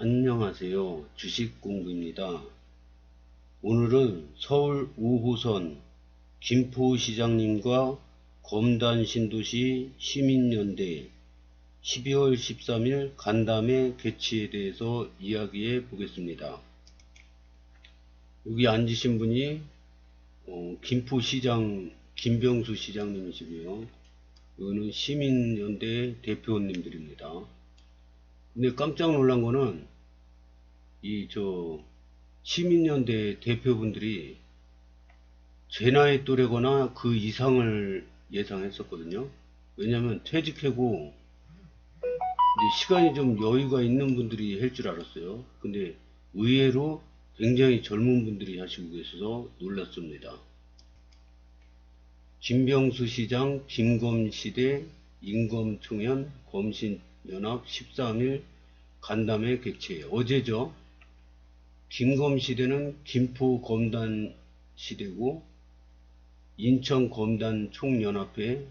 안녕하세요. 주식공부입니다. 오늘은 서울 5호선 김포시장님과 검단신도시 시민연대 12월 13일 간담회 개최에 대해서 이야기해 보겠습니다. 여기 앉으신 분이 김포시장 김병수 시장님이시고요. 여기는 시민연대 대표님들입니다. 근데 깜짝 놀란 거는 시민연대 대표분들이 제 나이 또래거나 그 이상을 예상했었거든요. 왜냐면 퇴직하고 이제 시간이 좀 여유가 있는 분들이 할 줄 알았어요. 근데 의외로 굉장히 젊은 분들이 하시고 계셔서 놀랐습니다. 김병수 시장, 김검시대, 임검총연, 검신연합 13일 간담회 개최. 어제죠. 김검시대는 김포검단시대고 인천검단총연합회,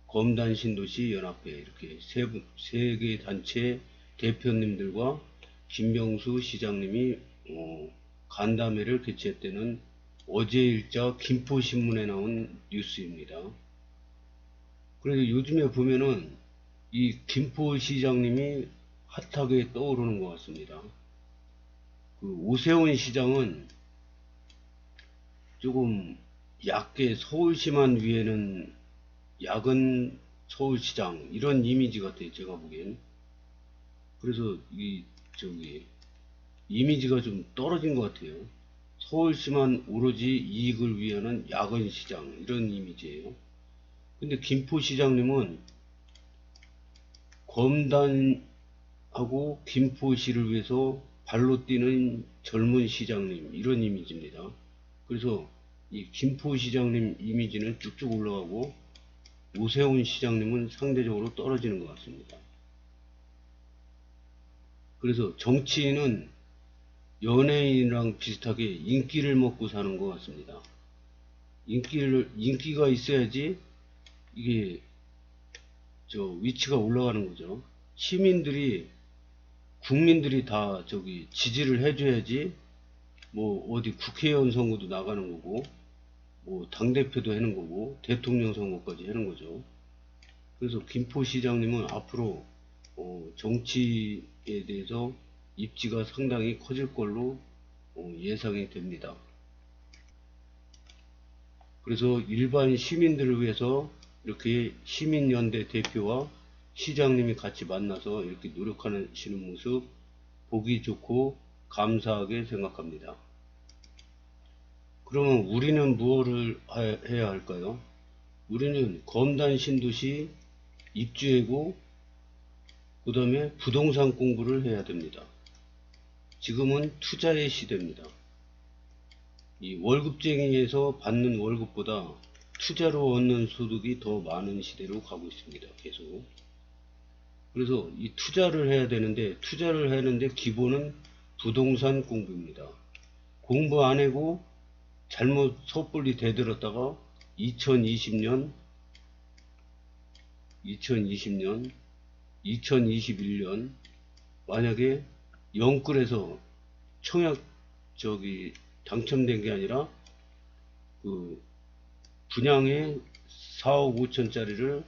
검단신도시연합회 이렇게 세 개 단체 대표님들과 김병수 시장님이 간담회를 개최했다는 어제 일자 김포신문에 나온 뉴스입니다. 그래서 요즘에 보면은 이 김포시장님이 핫하게 떠오르는 것 같습니다. 그 오세훈 시장은 조금 얕게 서울시만 위에는 야근 서울시장 이런 이미지 같아요. 제가 보기엔. 그래서 이미지가 좀 떨어진 것 같아요. 서울시만 오로지 이익을 위하는 야근시장 이런 이미지예요. 근데 김포시장님은 검단하고 김포시를 위해서 발로 뛰는 젊은 시장님 이런 이미지입니다. 그래서 이 김포시장님 이미지는 쭉쭉 올라가고 오세훈 시장님은 상대적으로 떨어지는 것 같습니다. 그래서 정치인은 연예인이랑 비슷하게 인기를 먹고 사는 것 같습니다. 인기가 있어야지 이게 위치가 올라가는 거죠. 국민들이 다 지지를 해줘야지 뭐 어디 국회의원 선거도 나가는 거고 뭐 당대표도 하는 거고 대통령 선거까지 하는 거죠. 그래서 김포시장님은 앞으로 정치에 대해서 입지가 상당히 커질 걸로 예상이 됩니다. 그래서 일반 시민들을 위해서 이렇게 시민연대 대표와 시장님이 같이 만나서 이렇게 노력하시는 모습 보기 좋고 감사하게 생각합니다. 그러면 우리는 무엇을 해야 할까요? 우리는 검단 신도시 입주하고 그 다음에 부동산 공부를 해야 됩니다. 지금은 투자의 시대입니다. 이 월급쟁이에서 받는 월급보다 투자로 얻는 소득이 더 많은 시대로 가고 있습니다. 계속. 그래서 이 투자를 해야 되는데 기본은 부동산 공부입니다. 공부 안 하고 잘못 섣불리 대들었다가 2020년, 2021년 만약에 영끌에서 청약 당첨된 게 아니라 그 분양에 4억 5천짜리를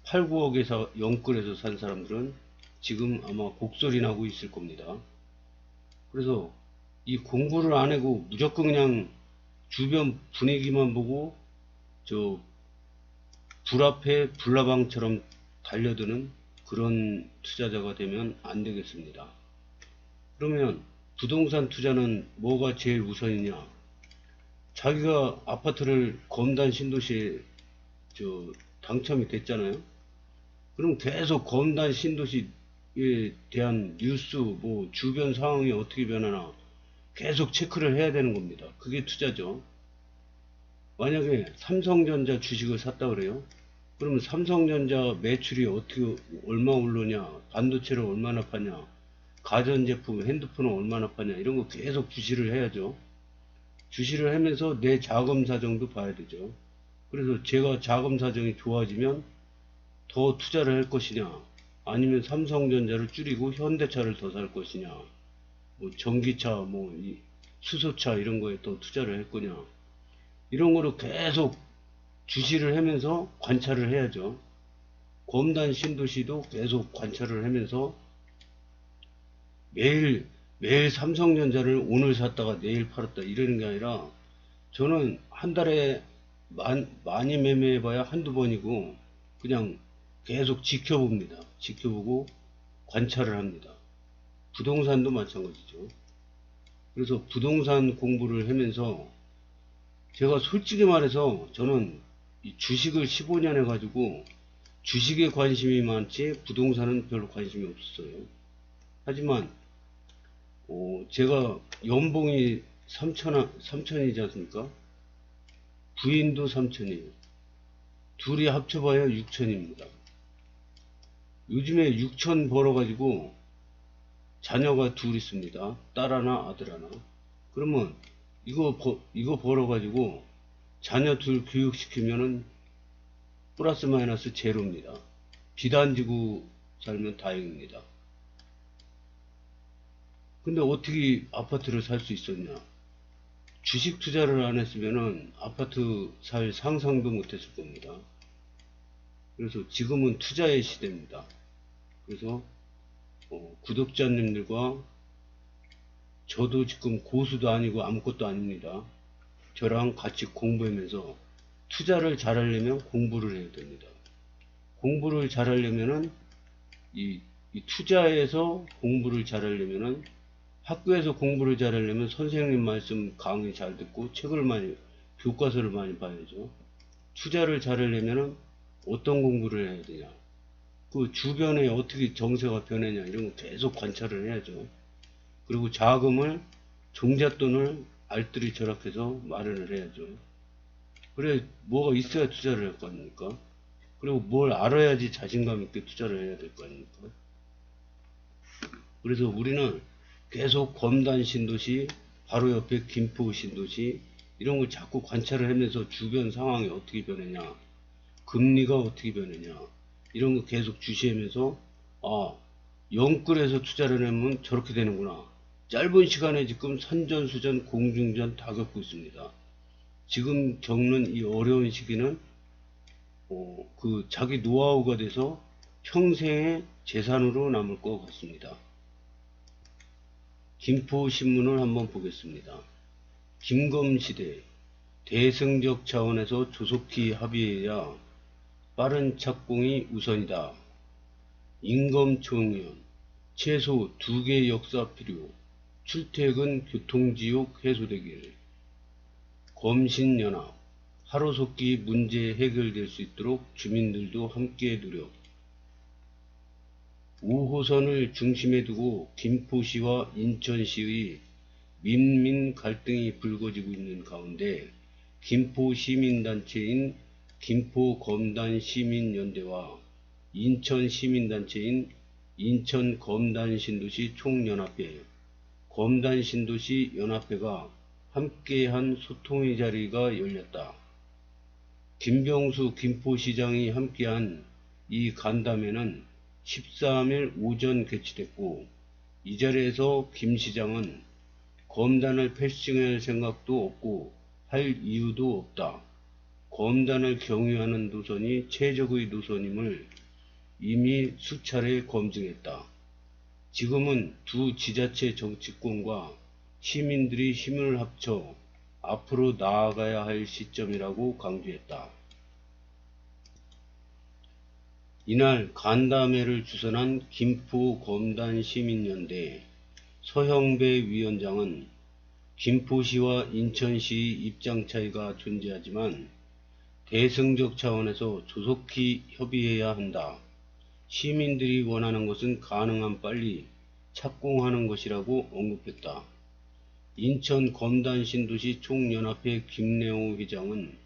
8, 9억에서 영끌에서 산 사람들은 지금 아마 곡소리 나고 있을 겁니다. 그래서 이 공부를 안 하고 무조건 그냥 주변 분위기만 보고 불 앞에 불나방처럼 달려드는 그런 투자자가 되면 안 되겠습니다. 그러면 부동산 투자는 뭐가 제일 우선이냐? 자기가 아파트를 검단 신도시에 당첨이 됐잖아요. 그럼 계속 검단 신도시에 대한 뉴스, 뭐 주변 상황이 어떻게 변하나 계속 체크를 해야 되는 겁니다. 그게 투자죠. 만약에 삼성전자 주식을 샀다 그래요. 그러면 삼성전자 매출이 얼마 오르냐, 반도체를 얼마나 파냐, 가전제품, 핸드폰은 얼마나 파냐, 이런 거 계속 주시를 해야죠. 주시를 하면서 내 자금 사정도 봐야 되죠. 그래서 제가 자금 사정이 좋아지면 더 투자를 할 것이냐, 아니면 삼성전자를 줄이고 현대차를 더 살 것이냐, 뭐 전기차, 뭐 수소차 이런 거에 또 투자를 할 거냐. 이런 거를 계속 주시를 하면서 관찰을 해야죠. 검단 신도시도 계속 관찰을 하면서 매일 삼성전자를 오늘 샀다가 내일 팔았다 이러는 게 아니라, 저는 한 달에 많이 매매해봐야 한두 번이고 그냥 계속 지켜봅니다. 지켜보고 관찰을 합니다. 부동산도 마찬가지죠. 그래서 부동산 공부를 하면서 제가 솔직히 말해서 저는 이 주식을 15년 해가지고 주식에 관심이 많지 부동산은 별로 관심이 없었어요. 하지만 제가 연봉이 3천이지 않습니까? 부인도 3천이에요. 둘이 합쳐봐야 6천입니다. 요즘에 6천 벌어가지고 자녀가 둘 있습니다. 딸 하나, 아들 하나. 그러면 이거 벌어가지고 자녀 둘 교육시키면은 플러스 마이너스 제로입니다. 빚 안 지고 살면 다행입니다. 근데 어떻게 아파트를 살 수 있었냐? 주식 투자를 안 했으면은 아파트 살 상상도 못 했을 겁니다. 그래서 지금은 투자의 시대입니다. 그래서 구독자님들과 저도 지금 고수도 아니고 아무것도 아닙니다. 저랑 같이 공부하면서 투자를 잘하려면 공부를 해야 됩니다. 공부를 잘하려면은 이 투자에서 공부를 잘하려면은 학교에서 공부를 잘하려면 선생님 말씀 강의 잘 듣고 교과서를 많이 봐야죠. 투자를 잘하려면은 어떤 공부를 해야 되냐, 그 주변에 어떻게 정세가 변하냐 이런 거 계속 관찰을 해야죠. 그리고 자금을, 종잣돈을 알뜰히 절약해서 마련을 해야죠. 그래 뭐가 있어야 투자를 할 거 아닙니까? 그리고 뭘 알아야지 자신감 있게 투자를 해야 될 거 아닙니까? 그래서 우리는 계속 검단 신도시, 바로 옆에 김포 신도시 이런 걸 자꾸 관찰을 하면서 주변 상황이 어떻게 변하냐, 금리가 어떻게 변하냐 이런 거 계속 주시하면서, 영끌에서 투자를 하면 저렇게 되는구나. 짧은 시간에 지금 선전수전 공중전 다 겪고 있습니다. 지금 겪는 이 어려운 시기는 자기 노하우가 돼서 평생의 재산으로 남을 것 같습니다. 김포신문을 한번 보겠습니다. 김검시대 대승적 차원에서 조속히 합의해야 빠른 착공이 우선이다. 임검총련 최소 2개 역사 필요. 출퇴근 교통지옥 해소되길. 검신연합 하루속히 문제 해결될 수 있도록 주민들도 함께 노력. 5호선을 중심에 두고 김포시와 인천시의 민민 갈등이 불거지고 있는 가운데 김포 시민단체인 김포검단시민연대와 인천 시민단체인 인천검단신도시 총연합회, 검단신도시 연합회가 함께한 소통의 자리가 열렸다. 김병수 김포시장이 함께한 이 간담회는 13일 오전 개최됐고, 이 자리에서 김 시장은 검단을 패싱할 생각도 없고 할 이유도 없다. 검단을 경유하는 노선이 최적의 노선임을 이미 수차례 검증했다. 지금은 두 지자체 정치권과 시민들이 힘을 합쳐 앞으로 나아가야 할 시점이라고 강조했다. 이날 간담회를 주선한 김포검단시민연대 서형배 위원장은 김포시와 인천시의 입장 차이가 존재하지만 대승적 차원에서 조속히 협의해야 한다. 시민들이 원하는 것은 가능한 빨리 착공하는 것이라고 언급했다. 인천 검단신도시 총연합회 김래호 회장은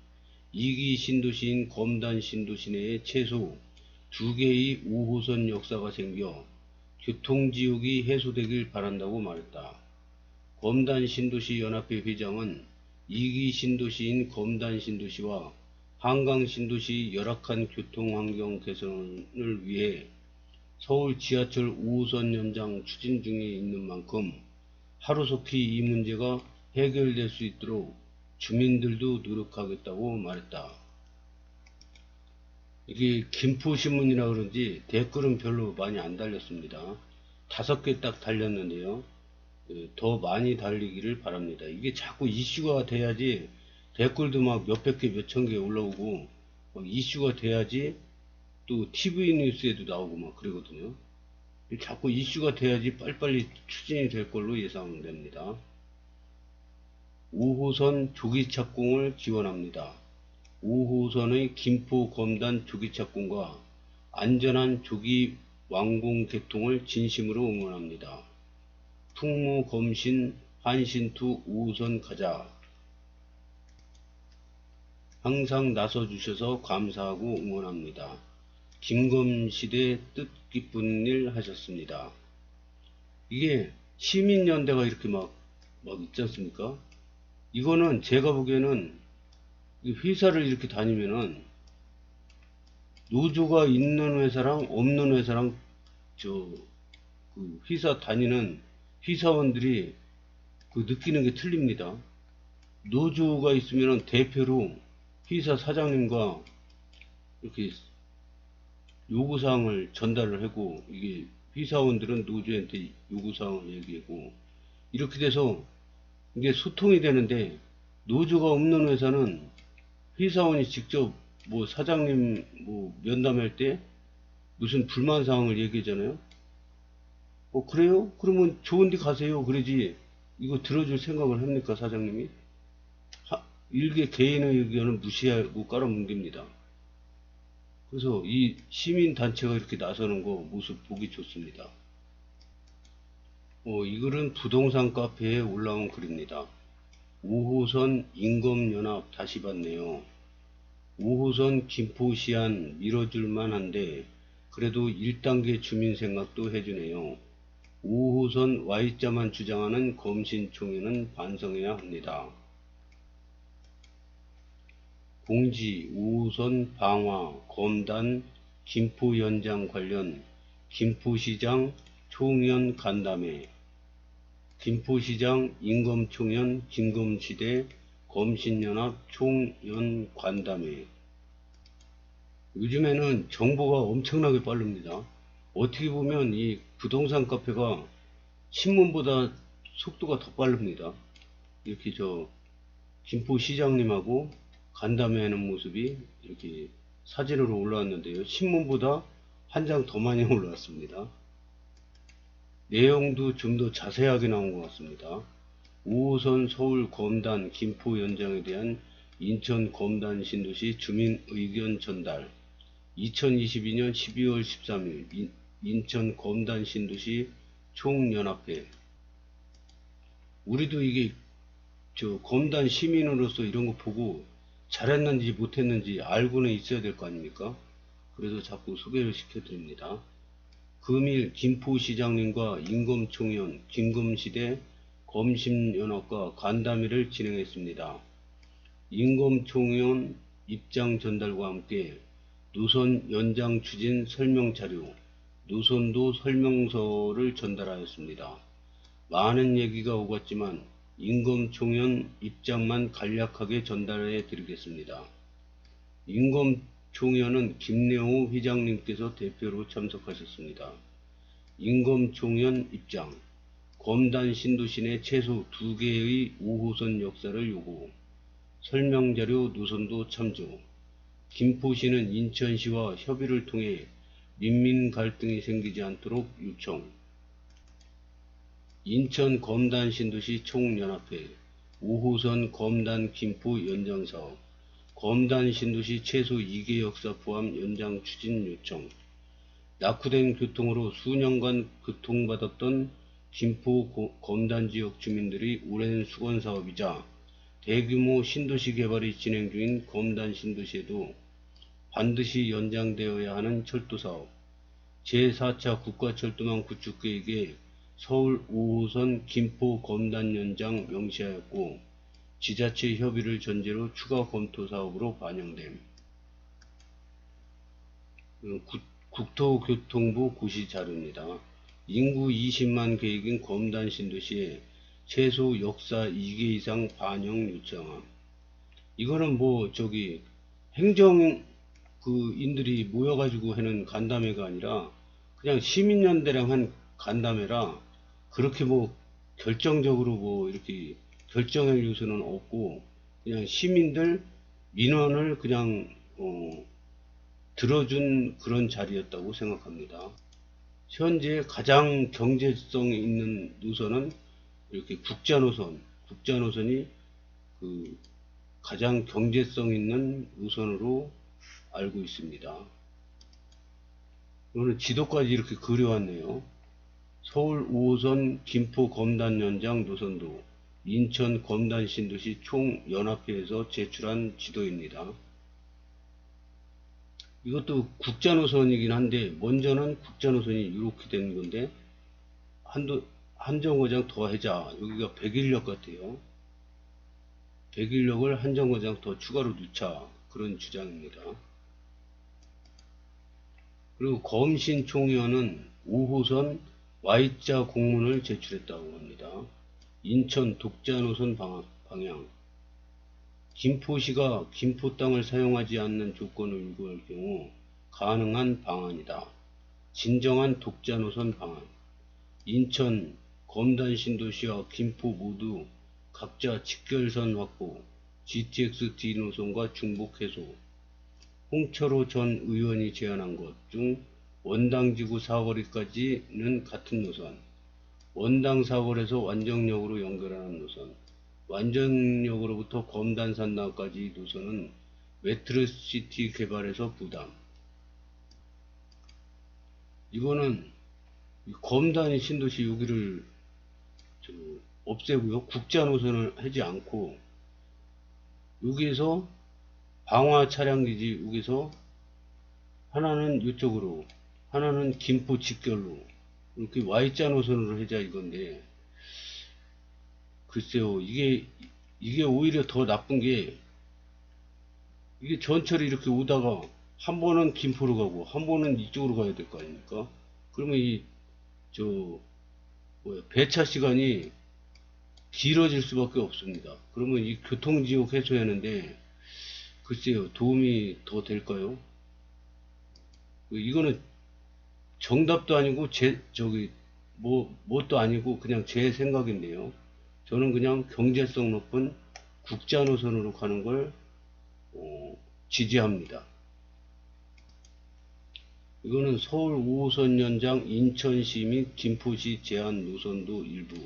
2기 신도시인 검단신도시 내에 최소 2개의 5호선 역사가 생겨 교통지옥이 해소되길 바란다고 말했다. 검단신도시 연합회 회장은 2기 신도시인 검단신도시와 한강신도시 열악한 교통환경 개선을 위해 서울 지하철 5호선 연장 추진 중에 있는 만큼 하루속히 이 문제가 해결될 수 있도록 주민들도 노력하겠다고 말했다. 이게 김포신문이라 그런지 댓글은 별로 많이 안 달렸습니다. 5개 딱 달렸는데요. 더 많이 달리기를 바랍니다. 이게 자꾸 이슈가 돼야지 댓글도 막 몇백 개, 몇천 개 올라오고 이슈가 돼야지 또 TV 뉴스에도 나오고 막 그러거든요. 자꾸 이슈가 돼야지 빨리빨리 추진이 될 걸로 예상됩니다. 5호선 조기 착공을 지원합니다. 5호선의 김포 검단 조기 착공과 안전한 조기 완공 개통을 진심으로 응원합니다. 풍무 검신 한신투 5호선 가자. 항상 나서주셔서 감사하고 응원합니다. 김검시대 뜻깊은 일 하셨습니다. 이게 시민연대가 이렇게 막 있지 않습니까? 이거는 제가 보기에는 회사를 이렇게 다니면은 노조가 있는 회사랑 없는 회사랑 그 회사 다니는 회사원들이 느끼는 게 틀립니다. 노조가 있으면은 대표로 회사 사장님과 이렇게 요구사항을 전달을 하고, 이게 회사원들은 노조한테 요구사항을 얘기하고, 이렇게 돼서 이게 소통이 되는데, 노조가 없는 회사는 회사원이 직접 사장님 면담할 때 무슨 불만사항을 얘기하잖아요. 그래요? 그러면 좋은 데 가세요. 그러지 이거 들어줄 생각을 합니까 사장님이? 일개 개인의 의견은 무시하고 깔아뭉깁니다. 그래서 이 시민단체가 이렇게 나서는 거 모습 보기 좋습니다. 이 글은 부동산 카페에 올라온 글입니다. 5호선 임검연합 다시 봤네요. 5호선 김포시안 밀어줄만 한데 그래도 1단계 주민 생각도 해주네요. 5호선 Y자만 주장하는 검신총회는 반성해야 합니다. 공지 5호선 방화, 검단, 김포 연장 관련 김포시장 총연 간담회, 김포시장 임검총연 김검시대 검신연합 총연 간담회. 요즘에는 정보가 엄청나게 빠릅니다. 어떻게 보면 이 부동산 카페가 신문보다 속도가 더 빠릅니다. 이렇게 김포시장님하고 간담회하는 모습이 이렇게 사진으로 올라왔는데요. 신문보다 한 장 더 많이 올라왔습니다. 내용도 좀 더 자세하게 나온 것 같습니다. 5호선 서울 검단 김포 연장에 대한 인천 검단 신도시 주민 의견 전달. 2022년 12월 13일 인천 검단 신도시 총연합회. 우리도 이게 검단 시민으로서 이런 거 보고 잘했는지 못했는지 알고는 있어야 될 거 아닙니까? 그래서 자꾸 소개를 시켜드립니다. 금일 김포시장님과 임검총연 김검시대 검신연합과 간담회를 진행했습니다. 임검총연 입장 전달과 함께 노선 연장 추진 설명자료, 노선도 설명서를 전달하였습니다. 많은 얘기가 오갔지만 임검총연 입장만 간략하게 전달해 드리겠습니다. 임검총연은 김래호 회장님께서 대표로 참석하셨습니다. 임검총연 입장. 검단 신도시 내 최소 2개의 5호선 역사를 요구. 설명자료 노선도 참조. 김포시는 인천시와 협의를 통해 민민 갈등이 생기지 않도록 요청. 인천 검단 신도시 총연합회 5호선 검단 김포 연장사업 검단 신도시 최소 2개 역사 포함 연장 추진 요청. 낙후된 교통으로 수년간 고통받았던 김포 검단 지역 주민들이 오랜 수건 사업이자 대규모 신도시 개발이 진행 중인 검단 신도시에도 반드시 연장되어야 하는 철도사업. 제4차 국가철도망 구축 계획에 서울 5호선 김포 검단 연장 명시하였고 지자체 협의를 전제로 추가 검토 사업으로 반영됨. 국토교통부 고시 자료입니다. 인구 20만 계획인 검단 신도시에 최소 역사 2개 이상 반영 요청함. 이거는 뭐 저기 행정 그 인들이 모여가지고 하는 간담회가 아니라 그냥 시민연대랑 한 간담회라 그렇게 뭐 결정적으로 뭐 이렇게 결정할 요소는 없고 그냥 시민들 민원을 그냥 들어준 그런 자리였다고 생각합니다. 현재 가장 경제성 있는 노선은 이렇게 국자노선이 그 가장 경제성 있는 노선으로 알고 있습니다. 오늘 지도까지 이렇게 그려왔네요. 서울 5호선 김포 검단 연장 노선도 인천 검단 신도시 총연합회에서 제출한 지도입니다. 이것도 국자노선이긴 한데 먼저는 국자노선이 이렇게 된 건데 한 정거장 더 하자. 여기가 101역 같아요. 101역을 한 정거장 더 추가로 넣자. 그런 주장입니다. 그리고 검신총위원은 5호선 Y자 공문을 제출했다고 합니다. 인천 독자노선 방향. 김포시가 김포 땅을 사용하지 않는 조건을 요구할 경우 가능한 방안이다. 진정한 독자노선 방안. 인천 검단신도시와 김포 모두 각자 직결선 확보, GTX D노선과 중복 해소. 홍철호 전 의원이 제안한 것 중 원당지구 사거리까지는 같은 노선, 원당 사거리에서 완정역으로 연결하는 노선, 완정역으로부터 검단산당까지 노선은 메트로시티 개발에서 부담. 이거는 검단이 신도시 여기를 없애고요. 국자 노선을 하지 않고 여기에서 방화 차량기지 여기서 하나는 이쪽으로 하나는 김포 직결로 이렇게 Y자 노선으로 하자 이건데 글쎄요 이게 오히려 더 나쁜 게 이게 전철이 이렇게 오다가 한 번은 김포로 가고 한 번은 이쪽으로 가야 될 거 아닙니까? 그러면 배차 시간이 길어질 수밖에 없습니다. 그러면 이 교통지옥 해소하는데 글쎄요 도움이 더 될까요? 이거는 정답도 아니고 뭣도 아니고 그냥 제 생각인데요. 저는 그냥 경제성 높은 국자 노선으로 가는 걸 지지합니다. 이거는 서울 5호선 연장 인천시 및 김포시 제한 노선도 일부.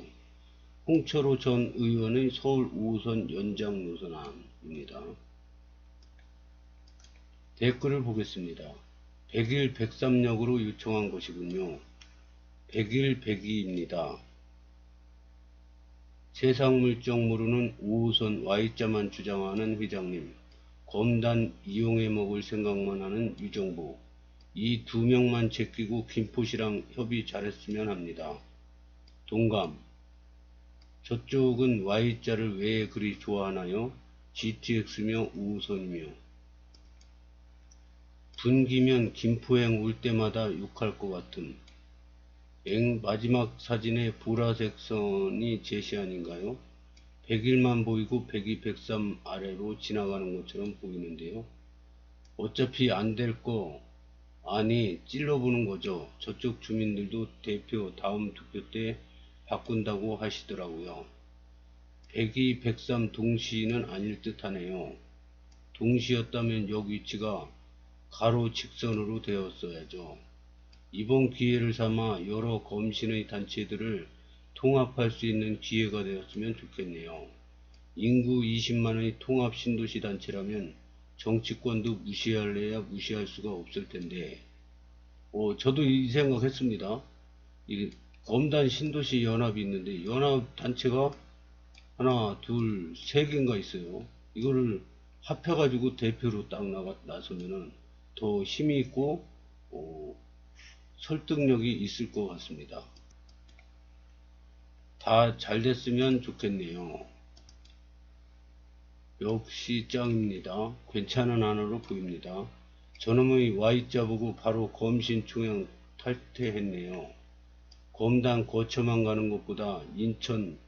홍철호 전 의원의 서울 5호선 연장 노선안입니다. 댓글을 보겠습니다. 101, 103역으로 요청한 것이군요. 101, 102입니다. 세상물정 모르는 5호선 Y자만 주장하는 회장님, 검단 이용해 먹을 생각만 하는 유정보, 이 두 명만 제끼고 김포시랑 협의 잘했으면 합니다. 동감, 저쪽은 Y자를 왜 그리 좋아하나요? GTX며 5호선이며. 분기면 김포행 올 때마다 욕할 것 같음. 마지막 사진에 보라색 선이 제시 아닌가요? 101만 보이고 102, 103 아래로 지나가는 것처럼 보이는데요. 어차피 안 될 거 아니 찔러보는 거죠. 저쪽 주민들도 대표 다음 투표 때 바꾼다고 하시더라고요. 102, 103 동시는 아닐 듯 하네요. 동시였다면 역 위치가 가로 직선으로 되었어야죠. 이번 기회를 삼아 여러 검신의 단체들을 통합할 수 있는 기회가 되었으면 좋겠네요. 인구 20만의 통합 신도시 단체라면 정치권도 무시할래야 무시할 수가 없을 텐데 저도 이 생각했습니다. 이 검단 신도시 연합이 있는데 연합 단체가 하나 둘 세 개인가 있어요. 이거를 합해가지고 대표로 딱 나서면은 더 힘이 있고 설득력이 있을 것 같습니다. 다 잘 됐으면 좋겠네요. 역시 짱입니다. 괜찮은 안으로 보입니다. 저놈의 Y자 보고 바로 검신총양 탈퇴했네요. 검단 거쳐만 가는 것보다 인천